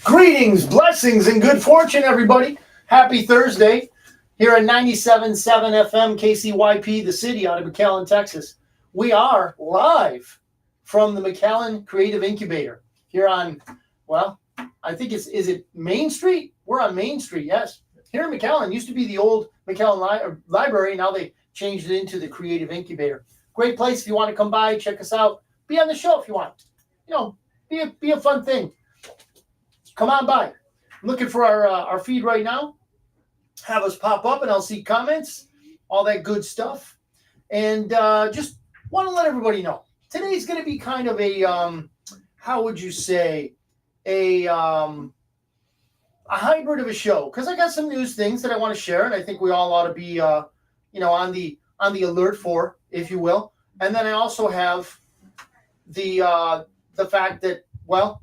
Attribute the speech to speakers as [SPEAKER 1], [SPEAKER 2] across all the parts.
[SPEAKER 1] Greetings, blessings, and good fortune, everybody. Happy Thursday here at 97.7 FM KCYP, the city out of McAllen, Texas. We are live from the McAllen Creative Incubator here on, well, I think is it Main Street? We're on Main Street, yes. Here in McAllen, used to be the old McAllen Library. Now they changed it into the Creative Incubator. Great place if you want to come by, check us out. Be on the show if you want. You know, be a fun thing. Come on by. I'm looking for our feed right now. Have us pop up and I'll see comments, all that good stuff. And just want to let everybody know. Today's going to be kind of a, how would you say, a hybrid of a show. Because I got some news things that I want to share. And I think we all ought to be, on the alert for, if you will. And then I also have the fact that, well,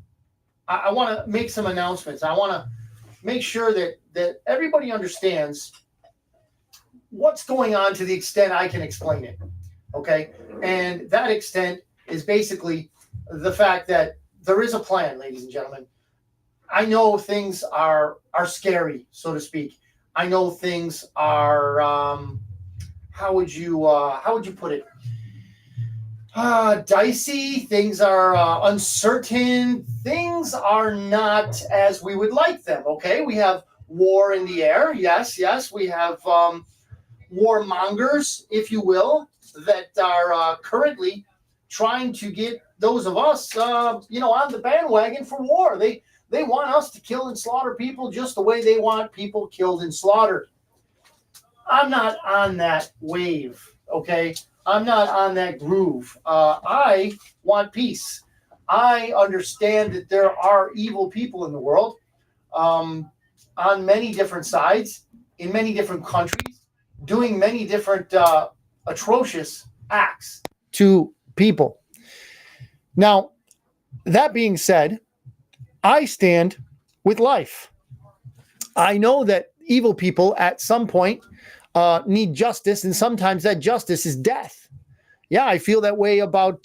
[SPEAKER 1] I want to make some announcements. I want to make sure that everybody understands what's going on to the extent I can explain it. Okay. And that extent is basically the fact that there is a plan, ladies and gentlemen. I know things are scary, so to speak. I know things are, how would you put it? Dicey. Things are uncertain. Things are not as we would like them. Okay, we have war in the air. Yes. We have warmongers, if you will, that are currently trying to get those of us, on the bandwagon for war. They want us to kill and slaughter people just the way they want people killed and slaughtered. I'm not on that wave. Okay. I'm not on that groove. I want peace. I understand that there are evil people in the world, on many different sides, in many different countries, doing many different atrocious acts to people. Now, that being said, I stand with life. I know that evil people at some point need justice, and sometimes that justice is death. Yeah, I feel that way about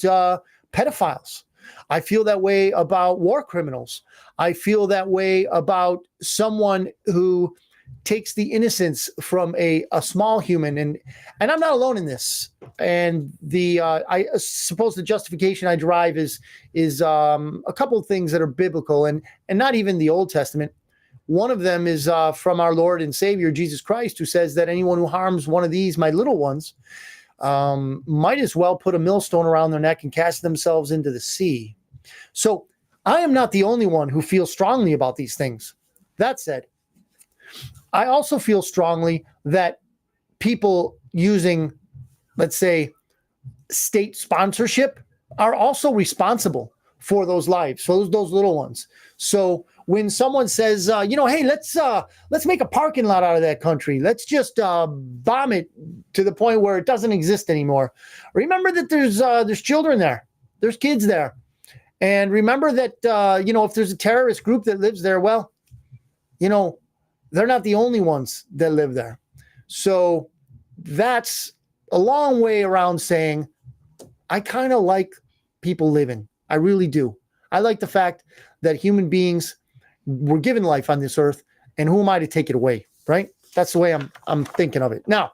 [SPEAKER 1] pedophiles. I feel that way about war criminals. I feel that way about someone who takes the innocence from a small human, and I'm not alone in this. And I suppose the justification I derive is a couple of things that are biblical and not even the Old Testament. One of them is from our Lord and Savior, Jesus Christ, who says that anyone who harms one of these, my little ones, might as well put a millstone around their neck and cast themselves into the sea. So I am not the only one who feels strongly about these things. That said, I also feel strongly that people using, let's say, state sponsorship are also responsible for those lives, for those little ones. So when someone says, hey, let's make a parking lot out of that country. Let's just bomb it to the point where it doesn't exist anymore. Remember that there's children there. There's kids there. And remember that, if there's a terrorist group that lives there, well, they're not the only ones that live there. So that's a long way around saying I kind of like people living. I really do. I like the fact that human beings were given life on this earth, and who am I to take it away, right? That's the way I'm thinking of it. Now,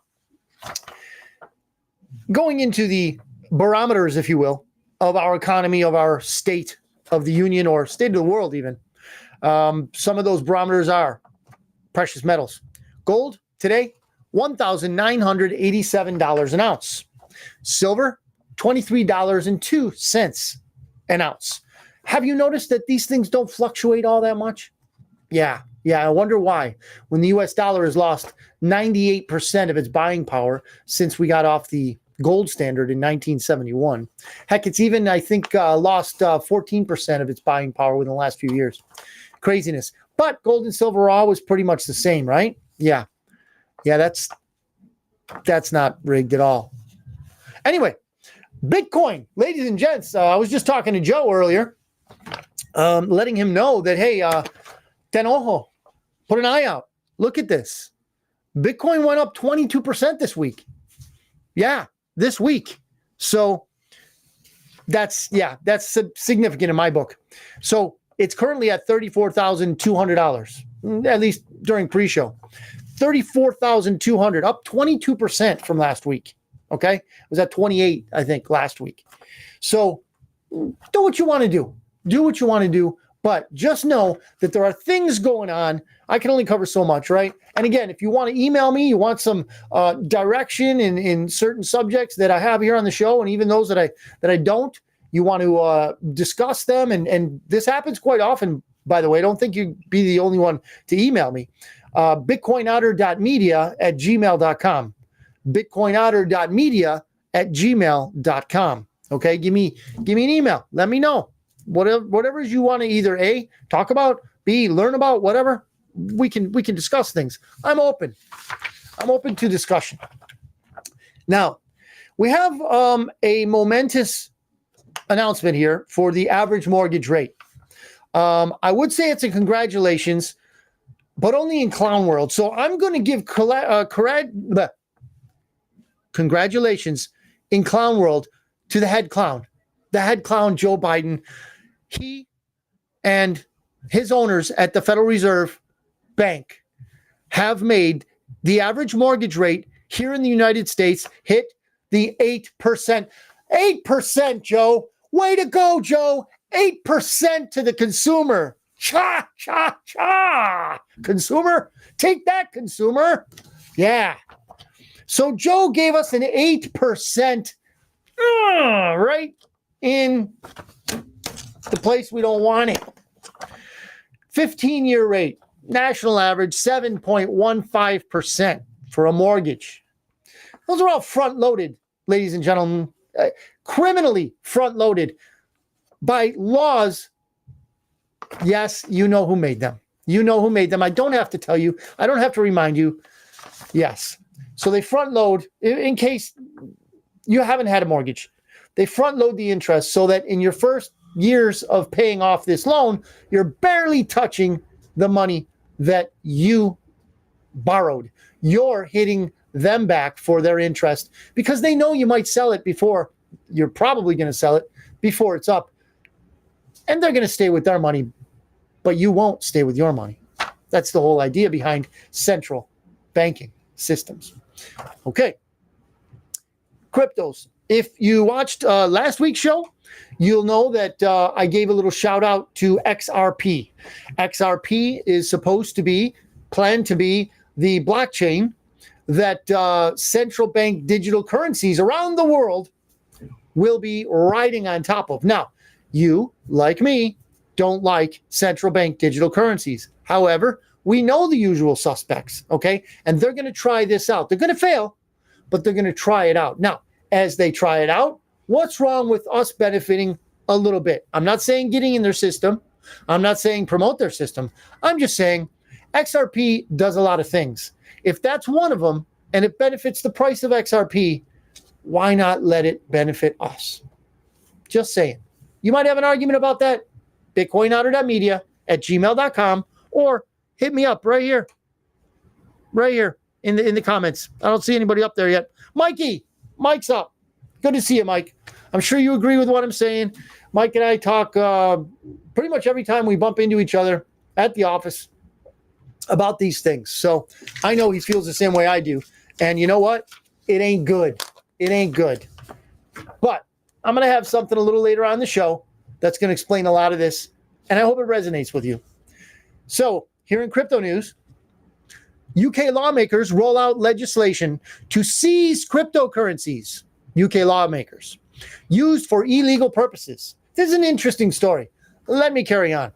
[SPEAKER 1] going into the barometers, if you will, of our economy, of our state of the union, or state of the world even, some of those barometers are precious metals. Gold today, $1,987 an ounce. Silver, $23.02 an ounce. Have you noticed that these things don't fluctuate all that much? Yeah. I wonder why. When the U.S. dollar has lost 98% of its buying power since we got off the gold standard in 1971. Heck, it's even, I think, lost 14% of its buying power within the last few years. Craziness. But gold and silver are always pretty much the same, right? Yeah, that's not rigged at all. Anyway, Bitcoin, ladies and gents, I was just talking to Joe earlier, letting him know that, hey, ten ojo, put an eye out. Look at this. Bitcoin went up 22% this week. Yeah, this week. So that's significant in my book. So It's currently at $34,200, at least during pre-show. $34,200, up 22% from last week. Okay? It was at 28, I think, last week. So do what you want to do. Do what you want to do. But just know that there are things going on. I can only cover so much, right? And again, if you want to email me, you want some direction in certain subjects that I have here on the show, and even those that I don't, you want to discuss them. And this happens quite often, by the way. Don't think you'd be the only one to email me. BitcoinOtter.media@gmail.com. BitcoinOtter.media@gmail.com. Okay, give me an email. Let me know. Whatever you want to either A, talk about, B, learn about, whatever, we can discuss things. I'm open to discussion. Now, we have a momentous announcement here for the average mortgage rate. I would say it's a congratulations, but only in clown world. So I'm going to give congratulations in clown world to the head clown, Joe Biden. He and his owners at the Federal Reserve Bank have made the average mortgage rate here in the United States hit the 8%. 8%, Joe. Way to go, Joe. 8% to the consumer. Cha, cha, cha. Consumer, take that, consumer. Yeah. So Joe gave us an 8%, right in the place we don't want it. 15-year rate, national average, 7.15% for a mortgage. Those are all front-loaded, ladies and gentlemen, criminally front-loaded by laws. Yes, you know who made them. You know who made them. I don't have to tell you. I don't have to remind you. Yes. So they front-load, in case you haven't had a mortgage, they front-load the interest so that in your first years of paying off this loan, you're barely touching the money that you borrowed. You're hitting them back for their interest because they know you might sell it before. You're probably going to sell it before it's up. And they're going to stay with their money, but you won't stay with your money. That's the whole idea behind central banking systems. Okay. Cryptos. If you watched last week's show, you'll know that I gave a little shout out to XRP. XRP is planned to be the blockchain that central bank digital currencies around the world will be riding on top of. Now, you, like me, don't like central bank digital currencies. However, we know the usual suspects, okay? And they're going to try this out. They're going to fail, but they're going to try it out. Now, as they try it out, what's wrong with us benefiting a little bit? I'm not saying getting in their system. I'm not saying promote their system. I'm just saying XRP does a lot of things. If that's one of them, and it benefits the price of XRP, why not let it benefit us? Just saying. You might have an argument about that. BitcoinOtter.media@gmail.com, or hit me up right here in the comments. I don't see anybody up there yet. Mike's up. Good to see you, Mike. I'm sure you agree with what I'm saying. Mike and I talk pretty much every time we bump into each other at the office about these things. So I know he feels the same way I do. And you know what? It ain't good. It ain't good. But I'm going to have something a little later on in the show that's going to explain a lot of this. And I hope it resonates with you. So here in crypto news, UK lawmakers roll out legislation to seize cryptocurrencies. UK lawmakers used for illegal purposes. This is an interesting story. Let me carry on.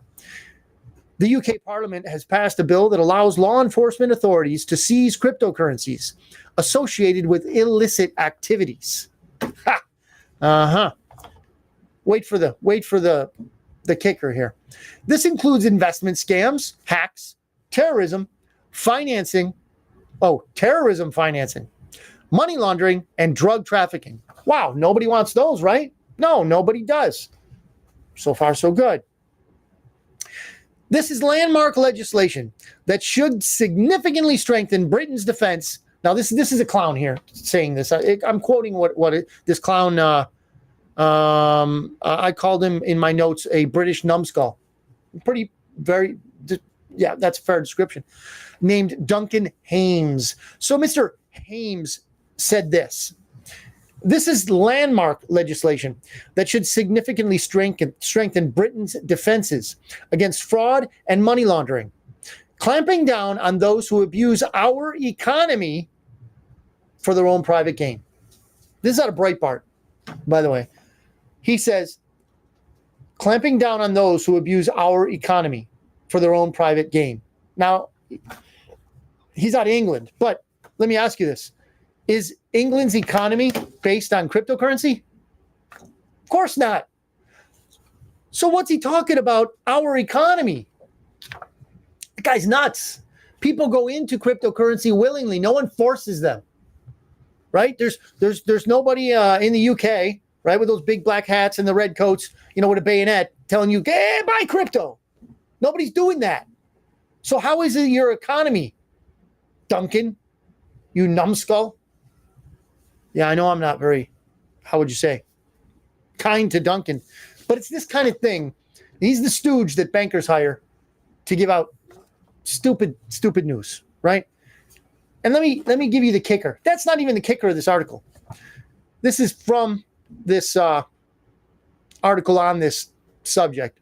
[SPEAKER 1] The UK Parliament has passed a bill that allows law enforcement authorities to seize cryptocurrencies associated with illicit activities. Ha! Uh-huh. Wait for the kicker here. This includes investment scams, hacks, terrorism financing, money laundering, and drug trafficking. Wow, nobody wants those, right? No, nobody does. So far, so good. This is landmark legislation that should significantly strengthen Britain's defense. Now, this is a clown here saying this. I'm quoting this clown. I called him in my notes a British numbskull. Yeah, that's a fair description, named Duncan Hames. So Mr. Hames said this. This is landmark legislation that should significantly strengthen Britain's defenses against fraud and money laundering, clamping down on those who abuse our economy for their own private gain. This is out of Breitbart, by the way. He says, clamping down on those who abuse our economy for their own private gain. Now, he's out of England, but let me ask you this. Is England's economy based on cryptocurrency? Of course not. So what's he talking about? Our economy. The guy's nuts. People go into cryptocurrency willingly. No one forces them. Right? There's nobody in the UK, right, with those big black hats and the red coats, with a bayonet telling you, hey, buy crypto. Nobody's doing that. So how is it your economy, Duncan? You numbskull? Yeah, I know I'm not very, how would you say, kind to Duncan. But it's this kind of thing. He's the stooge that bankers hire to give out stupid news, right? And let me give you the kicker. That's not even the kicker of this article. This is from this article on this subject.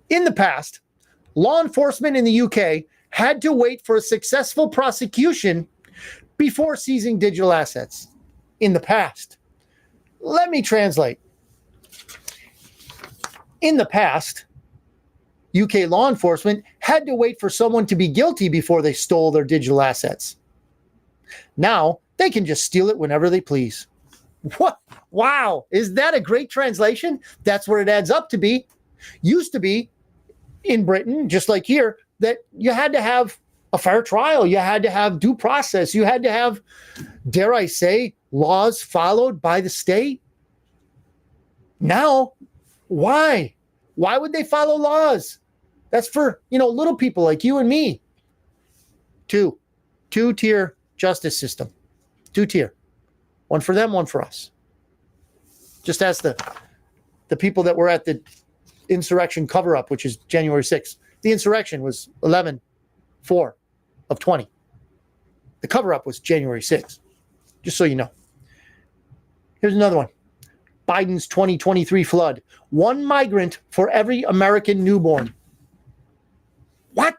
[SPEAKER 1] In the past, law enforcement in the UK had to wait for a successful prosecution before seizing digital assets. In the past. Let me translate. In the past, UK law enforcement had to wait for someone to be guilty before they stole their digital assets. Now, they can just steal it whenever they please. What? Wow. Is that a great translation? That's where it adds up to be. Used to be in Britain, just like here, that you had to have a fair trial. You had to have due process. You had to have, dare I say, laws followed by the state. Now, why? Why would they follow laws? That's for, little people like you and me. Two-tier justice system. Two-tier. One for them, one for us. Just ask the people that were at the insurrection cover-up, which is January 6th. The insurrection was 11/4 of 20. The cover-up was January 6th. Just so you know. Here's another one. Biden's 2023 flood. One migrant for every American newborn. What?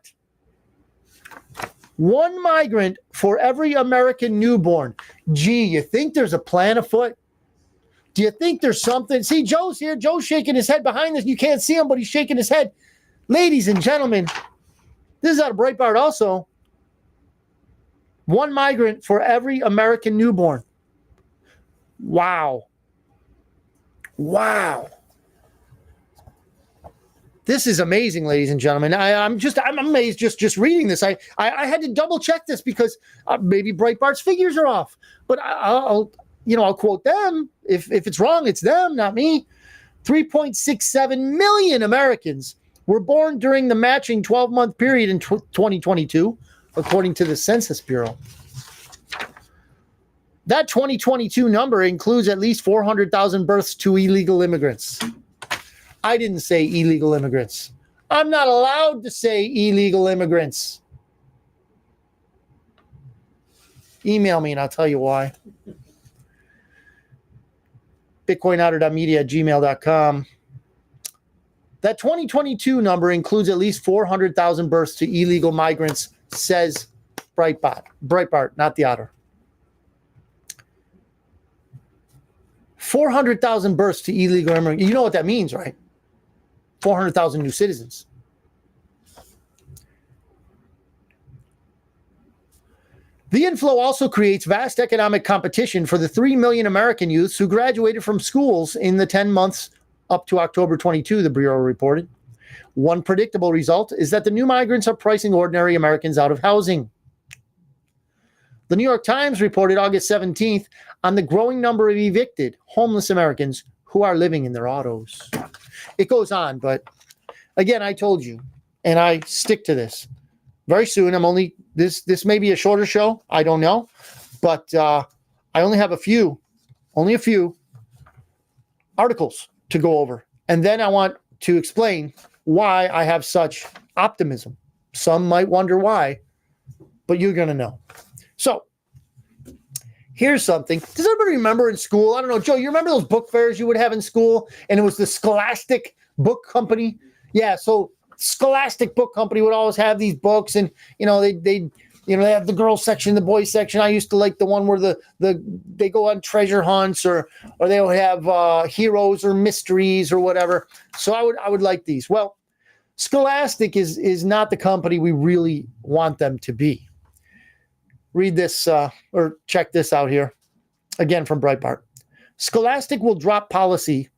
[SPEAKER 1] One migrant for every American newborn. Gee, you think there's a plan afoot? Do you think there's something? See, Joe's here. Joe's shaking his head behind this. You can't see him, but he's shaking his head. Ladies and gentlemen, this is out of Breitbart also. One migrant for every American newborn. Wow. This is amazing, ladies and gentlemen. I'm amazed just reading this. I had to double check this because maybe Breitbart's figures are off. But I'll quote them. If it's wrong, it's them, not me. 3.67 million Americans were born during the matching 12-month period in 2022, according to the Census Bureau. That 2022 number includes at least 400,000 births to illegal immigrants. I didn't say illegal immigrants. I'm not allowed to say illegal immigrants. Email me and I'll tell you why. BitcoinOtter.media@gmail.com. That 2022 number includes at least 400,000 births to illegal migrants, says Breitbart, not the Otter. 400,000 births to illegal immigrants. You know what that means, right? 400,000 new citizens. The inflow also creates vast economic competition for the 3 million American youths who graduated from schools in the 10 months up to October 22, the Bureau reported. One predictable result is that the new migrants are pricing ordinary Americans out of housing. The New York Times reported August 17th on the growing number of evicted homeless Americans who are living in their autos. It goes on, but again, I told you, and I stick to this. Very soon, this may be a shorter show, I don't know, but I only have a few articles to go over. And then I want to explain why I have such optimism. Some might wonder why, but you're going to know. So here's something. Does everybody remember in school? I don't know, Joe, you remember those book fairs you would have in school? And it was the Scholastic Book Company? Yeah, so Scholastic Book Company would always have these books, and they have the girls section, the boys section. I used to like the one where they go on treasure hunts, or they would have heroes or mysteries or whatever. So I would like these. Well, Scholastic is not the company we really want them to be. Read this or check this out here. Again from Breitbart. Scholastic will drop policy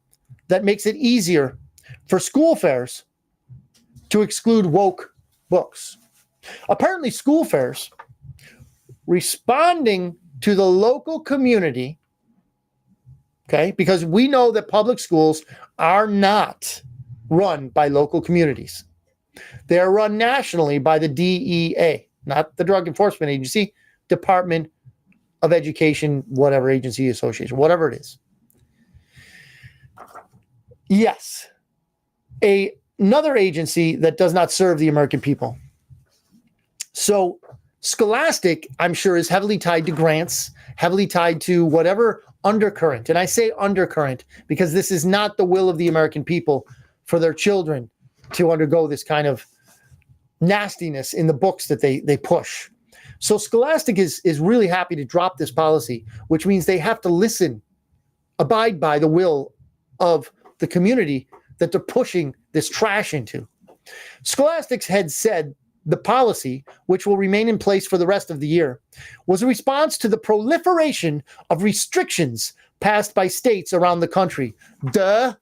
[SPEAKER 1] that makes it easier for school fairs to exclude woke books. Apparently, school fairs, responding to the local community, okay, because we know that public schools are not run by local communities. They are run nationally by the DEA, not the Drug Enforcement Agency, Department of Education, whatever agency, association, whatever it is. Yes, another agency that does not serve the American people. So Scholastic, I'm sure, is heavily tied to grants, heavily tied to whatever undercurrent. And I say undercurrent because this is not the will of the American people for their children to undergo this kind of nastiness in the books that they push. So Scholastic is really happy to drop this policy, which means they have to abide by the will of the community that they're pushing this trash into. Scholastic had said the policy, which will remain in place for the rest of the year, was a response to the proliferation of restrictions passed by states around the country. Duh.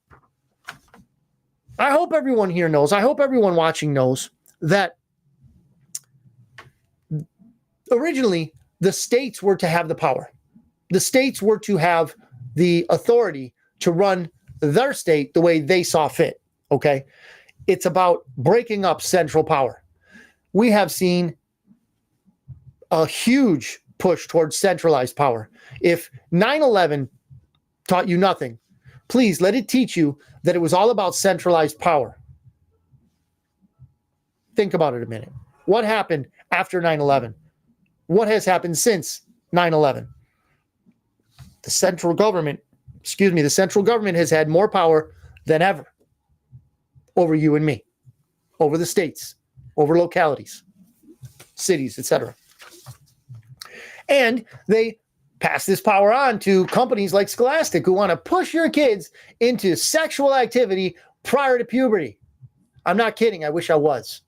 [SPEAKER 1] I hope everyone here knows, I hope everyone watching knows that originally the states were to have the power. The states were to have the authority to run their state the way they saw fit, okay? It's about breaking up central power. We have seen a huge push towards centralized power. If 9/11 taught you nothing, please let it teach you that it was all about centralized power. Think about it a minute. What happened after 9/11? What has happened since 9/11? The central government has had more power than ever over you and me, over the states, over localities, cities, etc. And they pass this power on to companies like Scholastic who want to push your kids into sexual activity prior to puberty. I'm not kidding. I wish I was.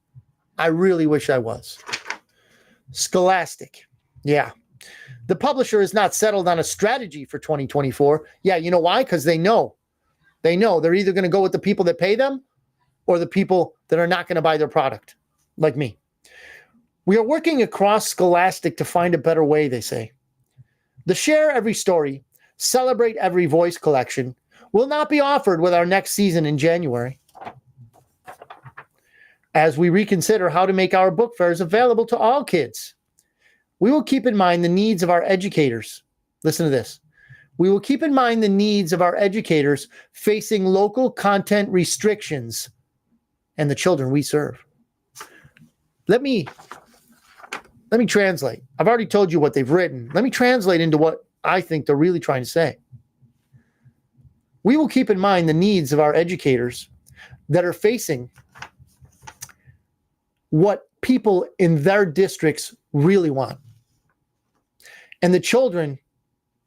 [SPEAKER 1] I really wish I was. Scholastic. Yeah. The publisher is not settled on a strategy for 2024. Yeah, you know why? Because they know. They know they're either going to go with the people that pay them or the people that are not going to buy their product, like me. We are working across Scholastic to find a better way, they say. The Share Every Story, Celebrate Every Voice collection will not be offered with our next season in January, as we reconsider how to make our book fairs available to all kids. We will keep in mind the needs of our educators. Listen to this. We will keep in mind the needs of our educators facing local content restrictions and the children we serve. Let me translate. I've already told you what they've written. Let me translate into what I think they're really trying to say. We will keep in mind the needs of our educators that are facing what people in their districts really want, and the children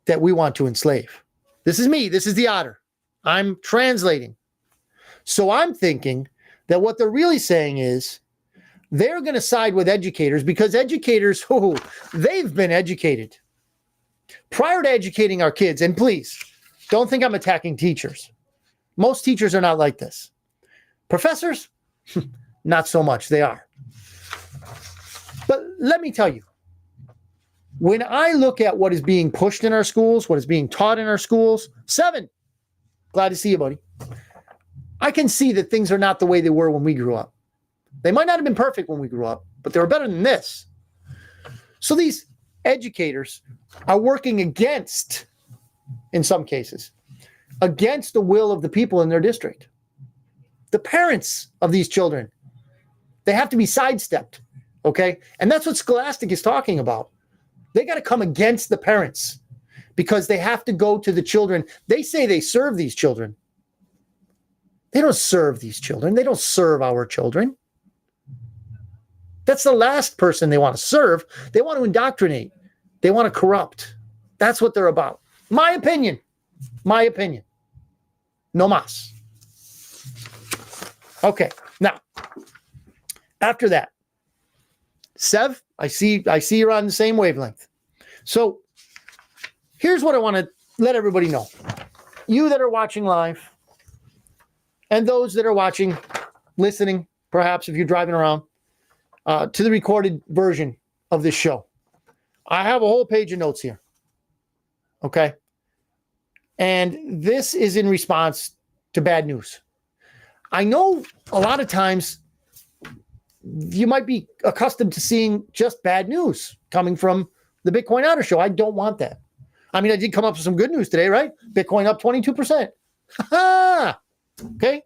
[SPEAKER 1] that we want to enslave. This is me. This is the Otter. I'm translating. So I'm thinking that what they're really saying is they're going to side with educators because educators, they've been educated. Prior to educating our kids, and please, don't think I'm attacking teachers. Most teachers are not like this. Professors, not so much. They are. But let me tell you, when I look at what is being pushed in our schools, what is being taught in our schools, 7, glad to see you, buddy. I can see that things are not the way they were when we grew up. They might not have been perfect when we grew up, but they were better than this. So these educators are working against, in some cases, against the will of the people in their district. the parents of these children. They have to be sidestepped, okay? And that's what Scholastic is talking about. They got to come against the parents because they have to go to the children. They say they serve these children. They don't serve these children. They don't serve our children. That's the last person they want to serve. They want to indoctrinate. They want to corrupt. That's what they're about. My opinion. My opinion. No mas. Okay. Now, after that, Sev, I see you're on the same wavelength. So here's what I want to let everybody know. You that are watching live and those that are watching, listening, perhaps if you're driving around, to the recorded version of this show. I have a whole page of notes here. Okay. And this is in response to bad news. I know a lot of times you might be accustomed to seeing just bad news coming from the Bitcoin Otter Show. I don't want that. I mean, I did come up with some good news today, right? Bitcoin up 22%. Okay.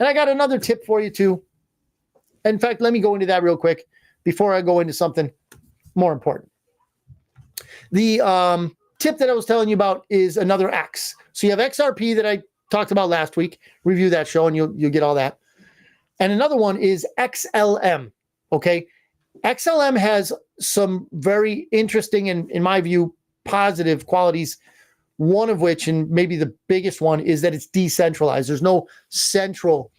[SPEAKER 1] And I got another tip for you too. In fact, let me go into that real quick before I go into something more important. The tip that I was telling you about is another X. So you have XRP that I talked about last week. Review that show and you'll get all that. And another one is XLM. Okay. XLM has some very interesting and, in my view, positive qualities. One of which, and maybe the biggest one, is that it's decentralized. There's no central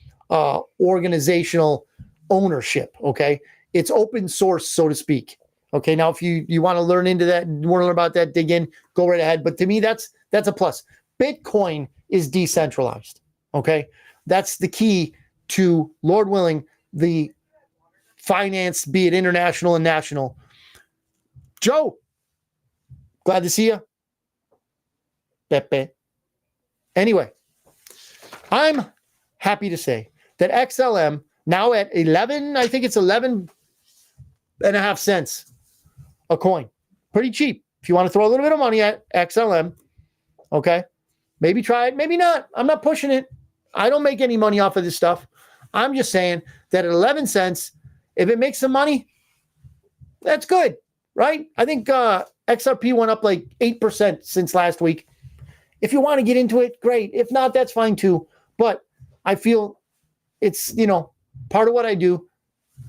[SPEAKER 1] organizational ownership. Okay. It's open source, so to speak. Okay. Now, if you want to learn into that and want to learn about that, dig in, go right ahead. But to me, that's a plus. Bitcoin is decentralized. Okay. That's the key to, Lord willing, the finance, be it international and national. Joe, glad to see you. Pepe. Anyway, I'm happy to say that XLM now at 11, I think it's 11 and a half cents a coin. Pretty cheap. If you want to throw a little bit of money at XLM, okay, maybe try it, maybe not. I'm not pushing it. I don't make any money off of this stuff. I'm just saying that at 11 cents, if it makes some money, that's good, right? I think XRP went up like 8% since last week. If you want to get into it, great. If not, that's fine too. But I feel it's, part of what I do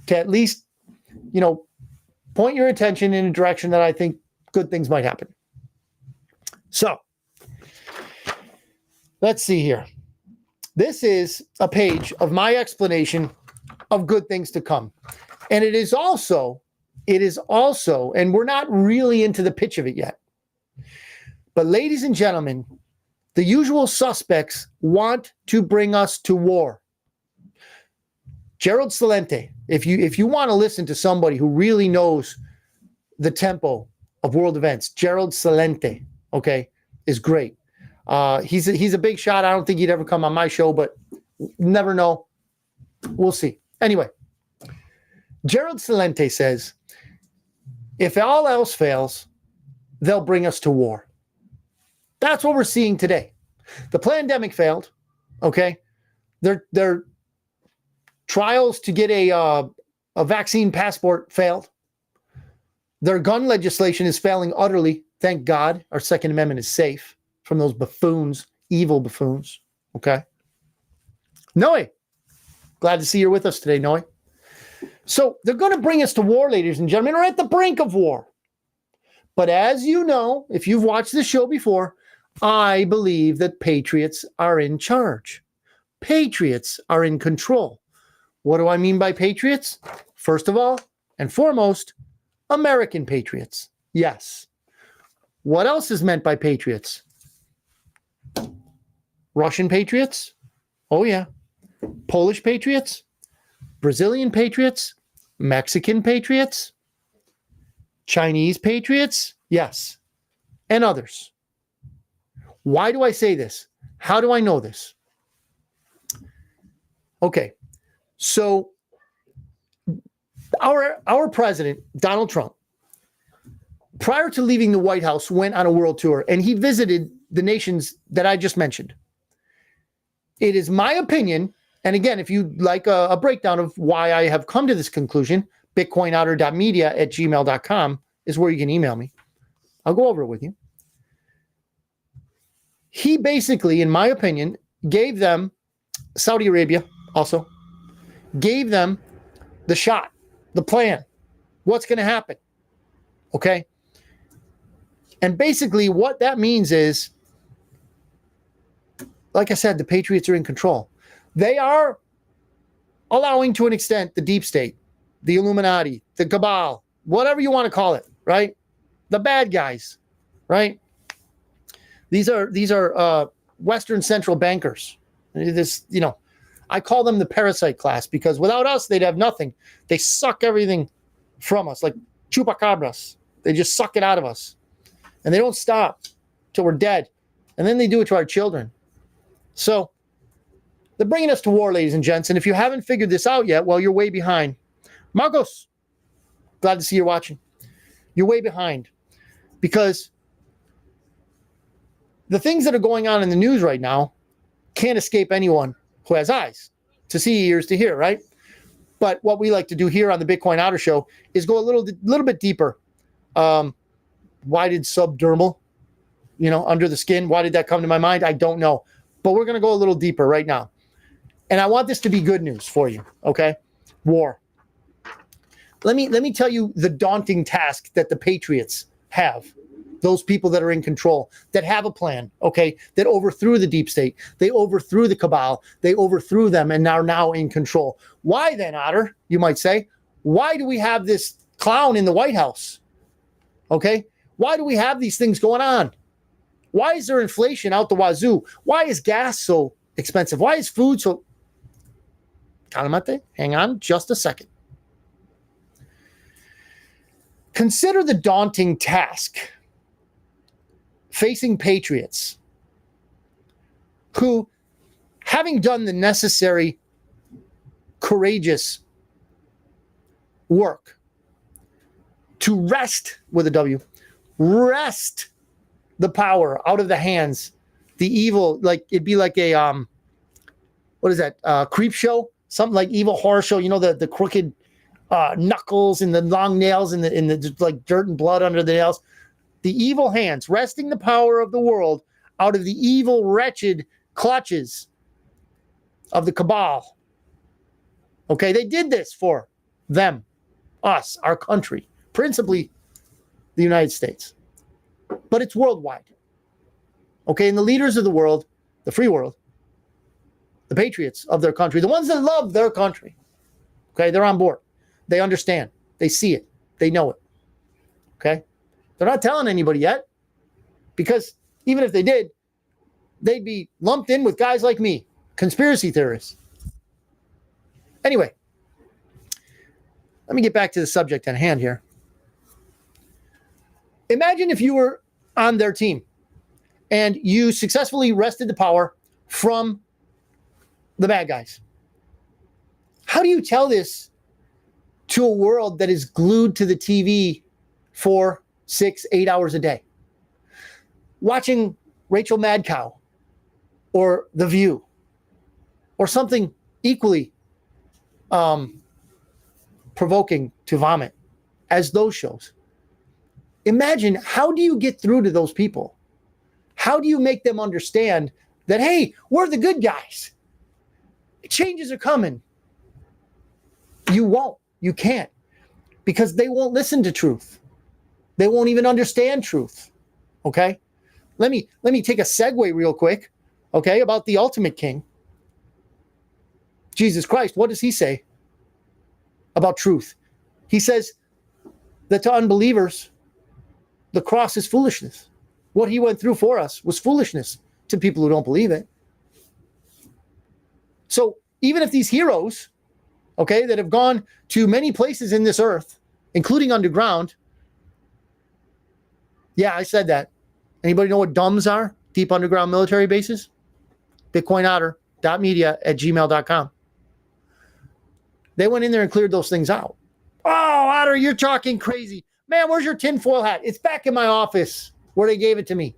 [SPEAKER 1] to at least, point your attention in a direction that I think good things might happen. So let's see here. This is a page of my explanation of good things to come. And it is also, and we're not really into the pitch of it yet. But ladies and gentlemen, the usual suspects want to bring us to war. Gerald Celente, if you want to listen to somebody who really knows the tempo of world events, Gerald Celente, okay, is great. He's a big shot. I don't think he'd ever come on my show, but never know. We'll see. Anyway, Gerald Celente says, if all else fails, they'll bring us to war. That's what we're seeing today. The pandemic failed. Okay. Their trials to get a vaccine passport failed. Their gun legislation is failing utterly. Thank God our Second Amendment is safe from those buffoons, evil buffoons. Okay. Noe, glad to see you're with us today, Noe. So they're going to bring us to war, ladies and gentlemen. We're at the brink of war. But as you know, if you've watched this show before, I believe that patriots are in charge. Patriots are in control. What do I mean by patriots? First of all and foremost, American patriots. Yes. What else is meant by patriots? Russian patriots? Oh, yeah. Polish patriots? Brazilian patriots? Mexican patriots? Chinese patriots? Yes. And others. Why do I say this? How do I know this? Okay. So our president, Donald Trump, prior to leaving the White House, went on a world tour and he visited the nations that I just mentioned. It is my opinion And again, if you'd like a breakdown of why I have come to this conclusion, bitcoinotter.media@gmail.com is where you can email me. I'll go over it with you. He basically, in my opinion, gave them, Saudi Arabia also, gave them the shot, the plan, what's going to happen. Okay? And basically what that means is, like I said, the Patriots are in control. They are allowing, to an extent, the deep state, the Illuminati, the cabal, whatever you want to call it, right? The bad guys, right? These are Western central bankers. This, I call them the parasite class because without us, they'd have nothing. They suck everything from us like chupacabras. They just suck it out of us. And they don't stop till we're dead. And then they do it to our children. So they're bringing us to war, ladies and gents. And if you haven't figured this out yet, well, you're way behind. Marcos, glad to see you're watching. You're way behind because the things that are going on in the news right now can't escape anyone who has eyes to see, ears to hear, right? But what we like to do here on the Bitcoin Otter Show is go a little bit deeper. Why did subdermal, under the skin, why did that come to my mind? I don't know. But we're going to go a little deeper right now. And I want this to be good news for you, okay? War. Let me tell you the daunting task that the Patriots have. Those people that are in control, that have a plan, okay, that overthrew the deep state. They overthrew the cabal. They overthrew them and are now in control. Why then, Otter, you might say? Why do we have this clown in the White House? Okay? Why do we have these things going on? Why is there inflation out the wazoo? Why is gas so expensive? Why is food so... Calmate, hang on just a second. Consider the daunting task facing patriots who, having done the necessary, courageous work to wrest, with a W, wrest the power out of the hands, the evil, like it'd be like a, what is that, creep show? Something like evil horror show, the crooked knuckles and the long nails and the like dirt and blood under the nails. The evil hands, wresting the power of the world out of the evil, wretched clutches of the cabal. Okay, they did this for them, us, our country, principally the United States. But it's worldwide. Okay, and the leaders of the world, the free world, the patriots of their country, the ones that love their country, okay, they're on board. They understand. They see it. They know it. Okay? They're not telling anybody yet because even if they did, they'd be lumped in with guys like me, conspiracy theorists. Anyway, let me get back to the subject at hand here. Imagine if you were on their team and you successfully wrested the power from the bad guys. How do you tell this to a world that is glued to the TV for 6, 8 hours a day, watching Rachel Madcow or The View or something equally provoking to vomit as those shows? Imagine, how do you get through to those people? How do you make them understand that, hey, we're the good guys? Changes are coming. You won't. You can't. Because they won't listen to truth. They won't even understand truth. Okay? Let me take a segue real quick, okay, about the ultimate king. Jesus Christ, what does he say about truth? He says that to unbelievers, the cross is foolishness. What he went through for us was foolishness to people who don't believe it. So even if these heroes, okay, that have gone to many places in this earth, including underground, yeah, I said that. Anybody know what DUMBs are? Deep underground military bases? BitcoinOtter.media@gmail.com. They went in there and cleared those things out. Oh, Otter, you're talking crazy. Man, where's your tinfoil hat? It's back in my office where they gave it to me.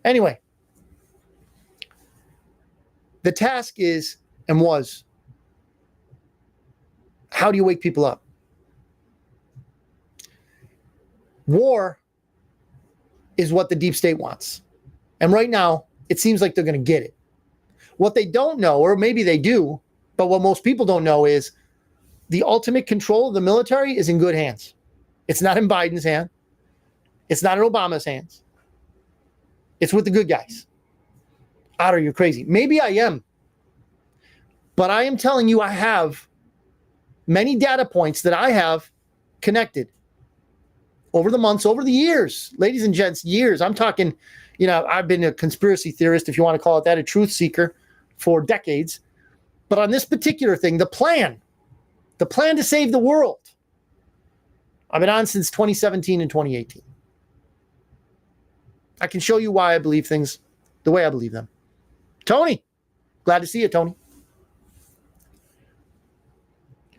[SPEAKER 1] Anyway, The task is and was, how do you wake people up? War is what the deep state wants. And right now, it seems like they're going to get it. What they don't know, or maybe they do, but what most people don't know is the ultimate control of the military is in good hands. It's not in Biden's hand. It's not in Obama's hands. It's with the good guys. Otter, you're crazy. Maybe I am. But I am telling you, I have many data points that I have connected over the months, over the years, ladies and gents, years. I'm talking, I've been a conspiracy theorist, if you want to call it that, a truth seeker for decades. But on this particular thing, the plan to save the world, I've been on since 2017 and 2018. I can show you why I believe things the way I believe them. Tony, glad to see you, Tony.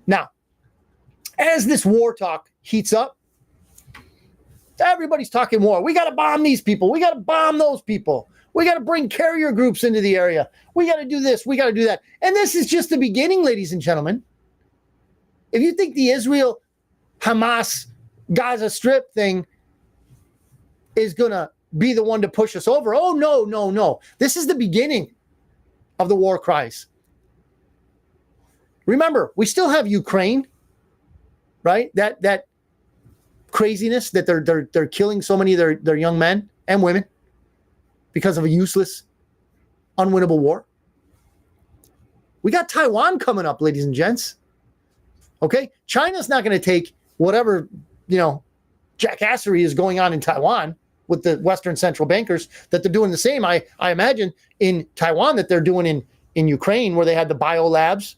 [SPEAKER 1] Now, as this war talk heats up, everybody's talking war. We got to bomb these people. We got to bomb those people. We got to bring carrier groups into the area. We got to do this. We got to do that. And this is just the beginning, ladies and gentlemen. If you think the Israel, Hamas, Gaza Strip thing is going to be the one to push us over, oh, no, no, no. This is the beginning of the war cries. Remember, we still have Ukraine, right? That craziness that they're killing so many of their young men and women because of a useless, unwinnable war. We got Taiwan coming up, ladies and gents. Okay? China's not going to take whatever, jackassery is going on in Taiwan with the Western central bankers, that they're doing the same, I imagine, in Taiwan that they're doing in Ukraine, where they had the biolabs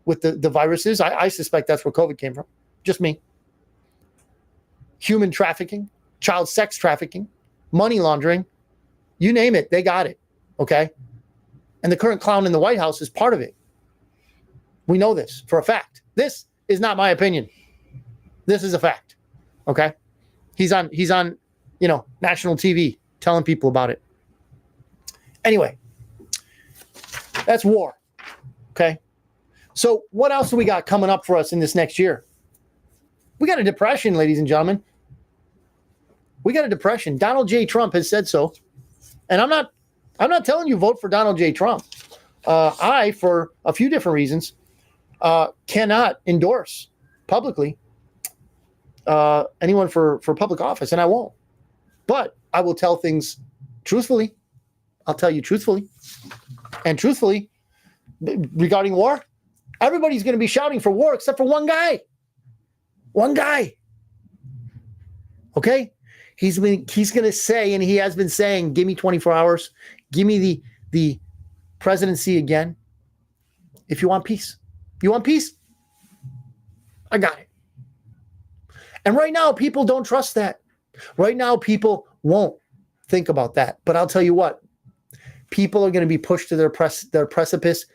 [SPEAKER 1] with the viruses. I suspect that's where COVID came from. Just me. Human trafficking, child sex trafficking, money laundering, you name it, they got it, okay? And the current clown in the White House is part of it. We know this for a fact. This is not my opinion. This is a fact, okay? He's on national TV telling people about it. Anyway, that's war, okay? So what else do we got coming up for us in this next year? We got a depression, ladies and gentlemen. We got a depression. Donald J. Trump has said so. And I'm not telling you vote for Donald J. Trump. I, for a few different reasons, cannot endorse publicly anyone for public office, and I won't. But I will tell things truthfully. I'll tell you truthfully. And truthfully, regarding war, everybody's going to be shouting for war except for one guy. One guy. Okay? He's going to say, and he has been saying, give me 24 hours. Give me the presidency again. If you want peace. You want peace? I got it. And right now, people don't trust that. Right now, people won't think about that. But I'll tell you what. People are going to be pushed to their precipice.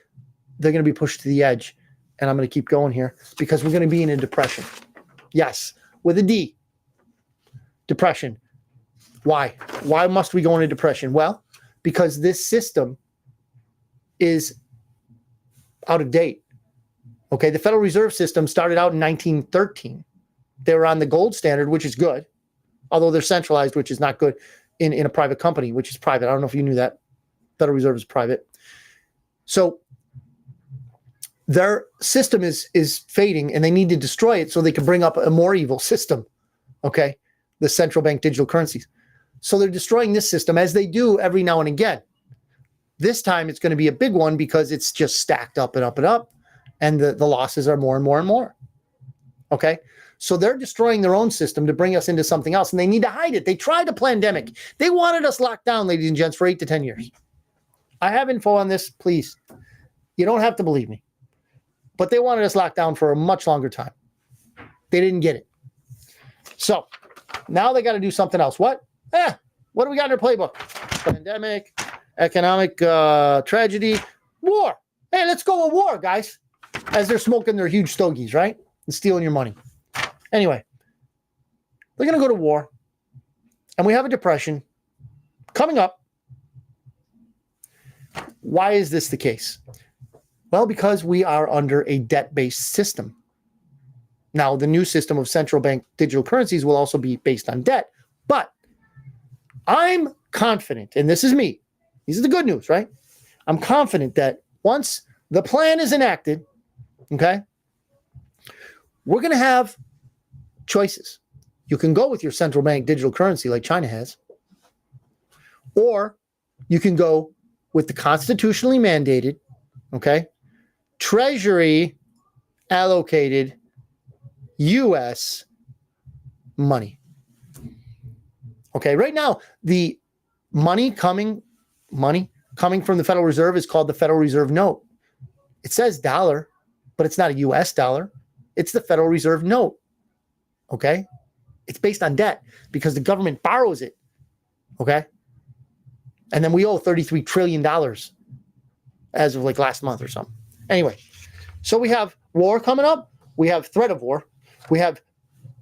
[SPEAKER 1] They're going to be pushed to the edge. And I'm going to keep going here because we're going to be in a depression. Yes, with a D. Depression. Why? Why must we go into depression? Well, because this system is out of date. Okay, the Federal Reserve System started out in 1913. They were on the gold standard, which is good, although they're centralized, which is not good in a private company, which is private. I don't know if you knew that. Federal Reserve is private. So their system is fading, and they need to destroy it so they can bring up a more evil system, okay? The central bank digital currencies. So they're destroying this system, as they do every now and again. This time it's going to be a big one because it's just stacked up and up and up, and the losses are more and more and more, okay? So they're destroying their own system to bring us into something else, and they need to hide it. They tried a pandemic. They wanted us locked down, ladies and gents, for 8 to 10 years. I have info on this, please. You don't have to believe me. But they wanted us locked down for a much longer time. They didn't get it. So now they got to do something else. What? What do we got in our playbook? Pandemic, economic tragedy, war. Hey, let's go with war, guys. As they're smoking their huge stogies, right? And stealing your money. Anyway, they're going to go to war. And we have a depression coming up.
[SPEAKER 2] Why is this the case? Well, because we are under a debt-based system. Now, the new system of central bank digital currencies will also be based on debt. But I'm confident, and this is me. These are the good news, right? I'm confident that once the plan is enacted, okay, we're going to have choices. You can go with your central bank digital currency like China has, or you can go with the constitutionally mandated, okay, Treasury allocated U.S. money. Okay, right now, the money coming from the Federal Reserve is called the Federal Reserve note. It says dollar, but it's not a U.S. dollar. It's the Federal Reserve note. Okay? It's based on debt because the government borrows it. Okay? And then we owe $33 trillion as of like last month or something. Anyway, so we have war coming up. We have threat of war. We have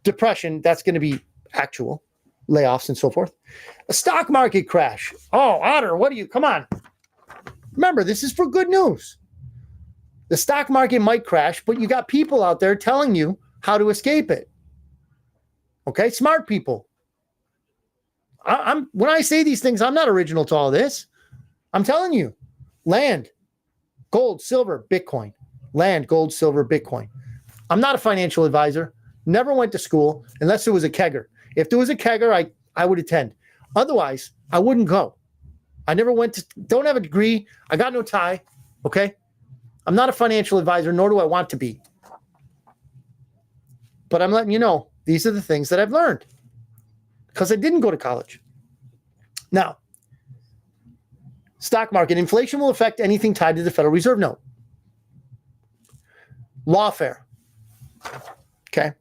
[SPEAKER 2] depression. That's going to be actual. Layoffs and so forth. A stock market crash. Oh, Otter, come on. Remember, this is for good news. The stock market might crash, but you got people out there telling you how to escape it. Okay, smart people. When I say these things, I'm not original to all this. I'm telling you, land, gold, silver, Bitcoin. Land, gold, silver, Bitcoin. I'm not a financial advisor. Never went to school unless there was a kegger. If there was a kegger, I would attend. Otherwise, I wouldn't go. I never don't have a degree. I got no tie. Okay? I'm not a financial advisor, nor do I want to be. But I'm letting you know, these are the things that I've learned because I didn't go to college. Now, stock market inflation will affect anything tied to the Federal Reserve note. Lawfare. Okay?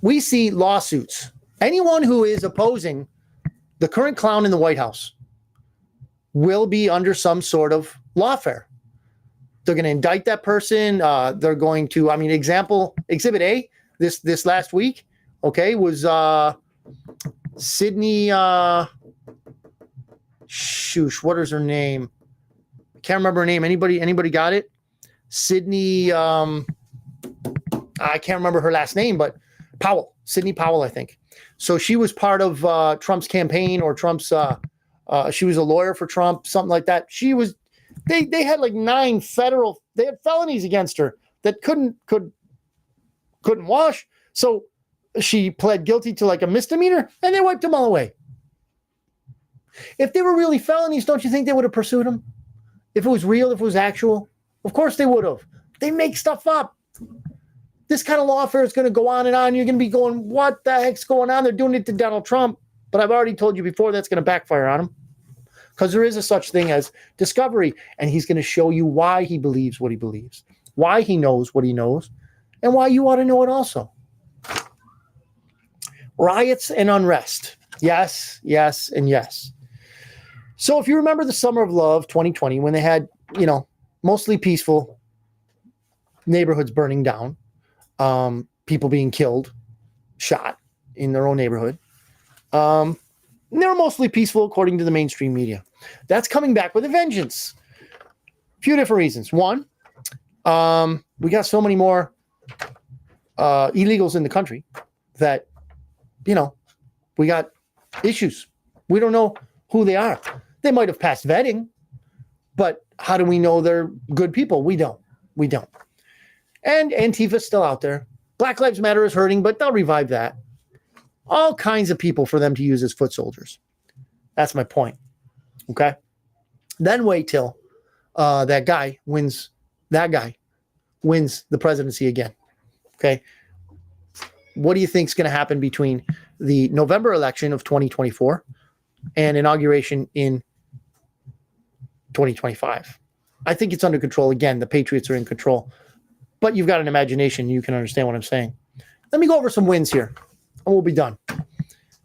[SPEAKER 2] We see lawsuits. Anyone who is opposing the current clown in the White House will be under some sort of lawfare. They're going to indict that person. They're going to, Exhibit A this last week, okay, was Sydney, what is her name? I can't remember her name. Anybody got it? Sydney, I can't remember her last name, but Sydney Powell, I think. So she was part of Trump's campaign or Trump's, she was a lawyer for Trump, something like that. They had like 9 they had felonies against her that couldn't wash. So she pled guilty to like a misdemeanor and they wiped them all away. If they were really felonies, don't you think they would have pursued them? If it was real, if it was actual? Of course they would have. They make stuff up. This kind of lawfare is going to go on and on. You're going to be going, what the heck's going on? They're doing it to Donald Trump. But I've already told you before that's going to backfire on him. Because there is a such thing as discovery. And he's going to show you why he believes what he believes. Why he knows what he knows. And why you ought to know it also. Riots and unrest. Yes, yes, and yes. So if you remember the Summer of Love 2020, when they had, mostly peaceful neighborhoods burning down, people being killed, shot in their own neighborhood. They're mostly peaceful according to the mainstream media. That's coming back with a vengeance. A few different reasons. One, we got so many more illegals in the country that, we got issues. We don't know who they are. They might have passed vetting, but how do we know they're good people? We don't. And Antifa's still out there. Black Lives Matter is hurting, but they'll revive that. All kinds of people for them to use as foot soldiers. That's my point. Okay? Then wait till that guy wins the presidency again. Okay? What do you think is going to happen between the November election of 2024 and inauguration in 2025? I think it's under control. Again, the Patriots are in control. But you've got an imagination. You can understand what I'm saying. Let me go over some wins here, and we'll be done.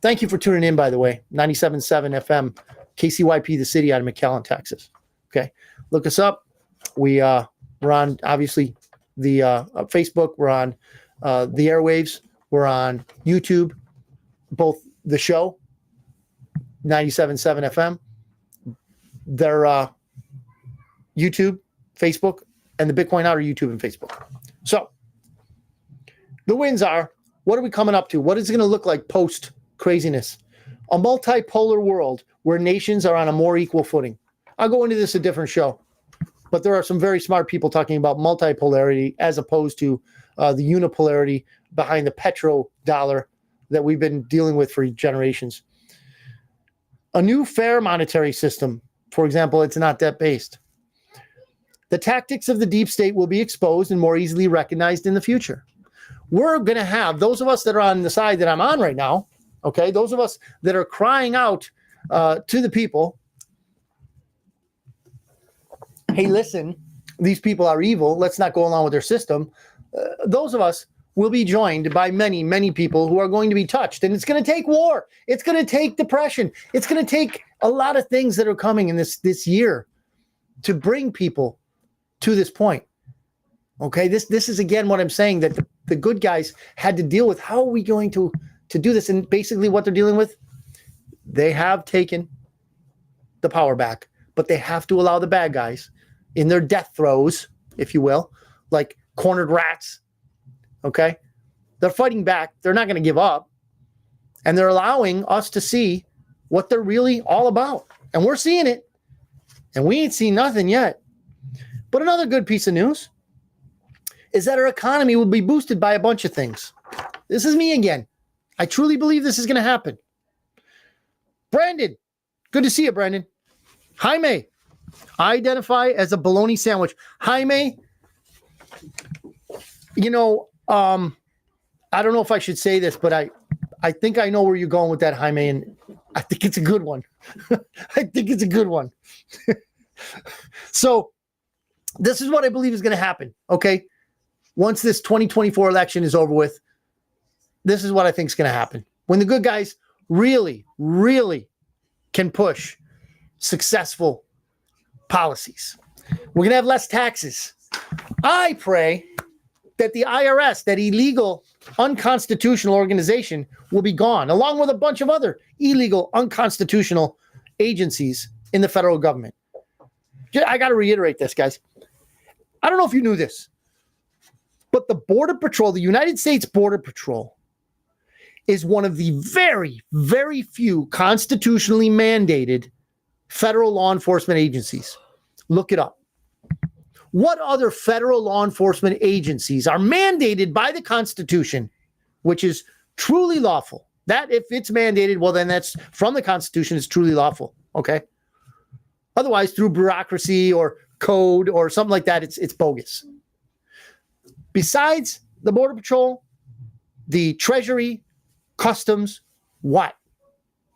[SPEAKER 2] Thank you for tuning in, by the way. 97.7 FM, KCYP, the city out of McAllen, Texas. Okay. Look us up. We're on, obviously, the Facebook. We're on the airwaves. We're on YouTube. Both the show, 97.7 FM. They're YouTube, Facebook, and the Bitcoin Otter YouTube and Facebook. So the wins are, what are we coming up to? What is it going to look like post craziness? A multipolar world where nations are on a more equal footing. I'll go into this a different show, but there are some very smart people talking about multipolarity as opposed to the unipolarity behind the petrodollar that we've been dealing with for generations. A new fair monetary system, for example, it's not debt-based. The tactics of the deep state will be exposed and more easily recognized in the future. We're going to have, those of us that are on the side that I'm on right now, okay, those of us that are crying out to the people, hey, listen, these people are evil, let's not go along with their system. Those of us will be joined by many, many people who are going to be touched. And it's going to take war. It's going to take depression. It's going to take a lot of things that are coming in this year to bring people to this point. Okay, this is again what I'm saying, that the good guys had to deal with. How are we going to do this? And basically what they're dealing with, they have taken the power back, but they have to allow the bad guys in their death throes, if you will, like cornered rats. Okay, they're fighting back. They're not going to give up. And they're allowing us to see what they're really all about. And we're seeing it. And we ain't seen nothing yet. But another good piece of news is that our economy will be boosted by a bunch of things. This is me again. I truly believe this is going to happen. Brandon, good to see you, Brandon. Jaime, I identify as a bologna sandwich. Jaime, you know, I don't know if I should say this, but I think I know where you're going with that, Jaime, and I think it's a good one. I think it's a good one. So this is what I believe is going to happen, okay? Once this 2024 election is over with, this is what I think is going to happen. When the good guys really, really can push successful policies, we're going to have less taxes. I pray that the IRS, that illegal, unconstitutional organization, will be gone, along with a bunch of other illegal, unconstitutional agencies in the federal government. I got to reiterate this, guys. I don't know if you knew this, but the Border Patrol, the United States Border Patrol, is one of the very, very few constitutionally mandated federal law enforcement agencies. Look it up. What other federal law enforcement agencies are mandated by the Constitution, which is truly lawful? That if it's mandated, well, then that's from the Constitution, it's truly lawful. Okay. Otherwise, through bureaucracy or code or something like that, it's bogus. Besides the Border Patrol, the Treasury, Customs, what?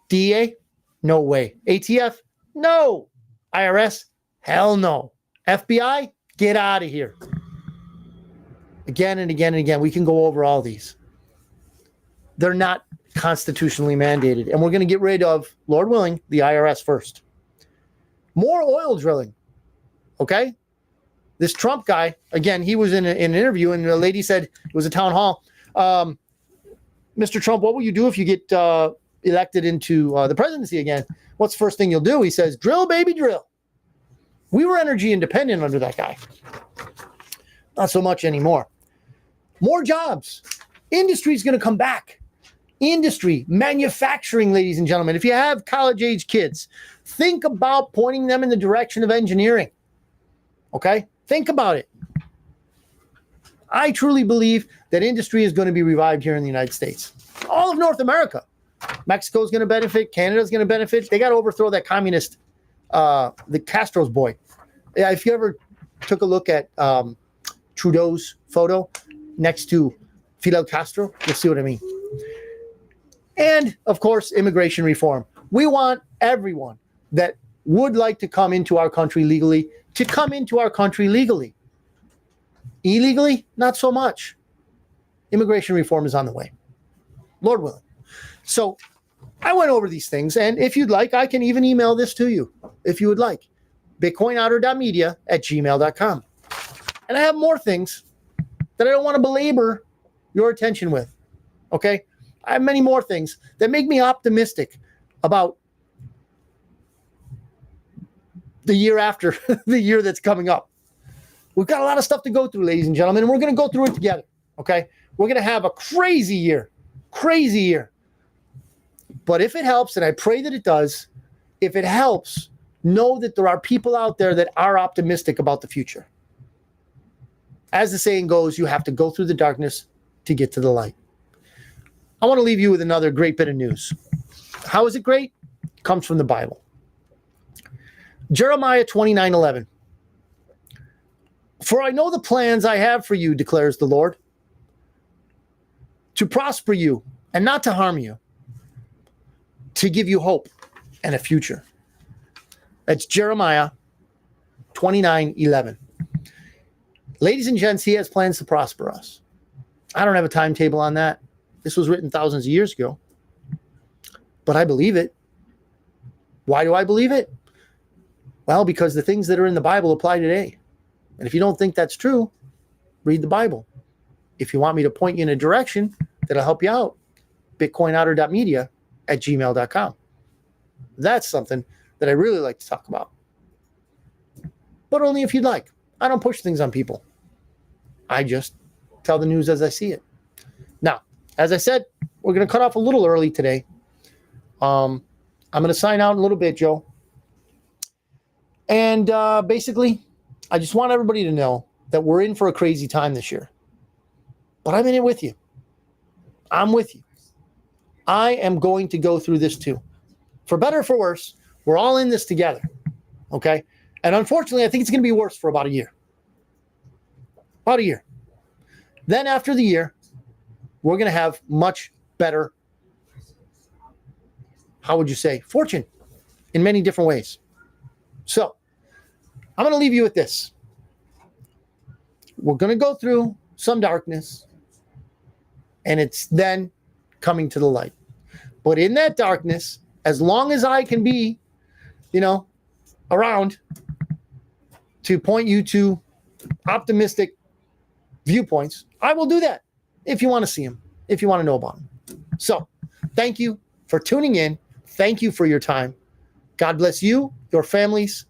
[SPEAKER 2] DEA? No way. ATF? No. IRS? Hell no. FBI? Get out of here. Again and again and again, we can go over all these. They're not constitutionally mandated. And we're going to get rid of, Lord willing, the IRS first. More oil drilling. Okay? This Trump guy, again, he was in an interview and the lady said, it was a town hall, Mr. Trump, what will you do if you get elected into the presidency again? What's the first thing you'll do? He says, drill, baby, drill. We were energy independent under that guy. Not so much anymore. More jobs. Industry is going to come back. Industry, manufacturing, ladies and gentlemen. If you have college-age kids, think about pointing them in the direction of engineering. Okay? Think about it. I truly believe that industry is going to be revived here in the United States. All of North America. Mexico is going to benefit. Canada is going to benefit. They got to overthrow that communist, the Castro's boy. Yeah, if you ever took a look at Trudeau's photo next to Fidel Castro, you'll see what I mean. And, of course, immigration reform. We want everyone that would like to come into our country legally to come into our country legally. Illegally, not so much. Immigration reform is on the way. Lord willing. So I went over these things, and if you'd like, I can even email this to you, if you would like. bitcoinotter.media@gmail.com. And I have more things that I don't want to belabor your attention with. Okay? I have many more things that make me optimistic about the year after the year that's coming up. We've got a lot of stuff to go through, ladies and gentlemen, and we're going to go through it together. Okay. We're going to have a crazy year. But if it helps, and I pray that it does, if it helps, know that there are people out there that are optimistic about the future. As the saying goes, you have to go through the darkness to get to the light. I want to leave you with another great bit of news. How is it great? It comes from the Bible. Jeremiah 29:11. For I know the plans I have for you, declares the Lord, to prosper you and not to harm you, to give you hope and a future. That's Jeremiah 29:11. Ladies and gents, he has plans to prosper us. I don't have a timetable on that. This was written thousands of years ago. But I believe it. Why do I believe it? Well, because the things that are in the Bible apply today. And if you don't think that's true, read the Bible. If you want me to point you in a direction that'll help you out, bitcoinotter.media@gmail.com. That's something that I really like to talk about. But only if you'd like. I don't push things on people. I just tell the news as I see it. Now, as I said, we're going to cut off a little early today. I'm going to sign out in a little bit, Joe. And basically, I just want everybody to know that we're in for a crazy time this year. But I'm in it with you. I'm with you. I am going to go through this too. For better or for worse, we're all in this together. Okay? And unfortunately, I think it's going to be worse for about a year. About a year. Then after the year, we're going to have much better, how would you say, fortune in many different ways. So, I'm going to leave you with this. We're going to go through some darkness, and it's then coming to the light. But in that darkness, as long as I can be, around to point you to optimistic viewpoints, I will do that if you want to see them, if you want to know about them. So, thank you for tuning in. Thank you for your time. God bless you, your families,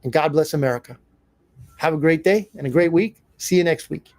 [SPEAKER 2] and God bless America. Have a great day and a great week. See you next week.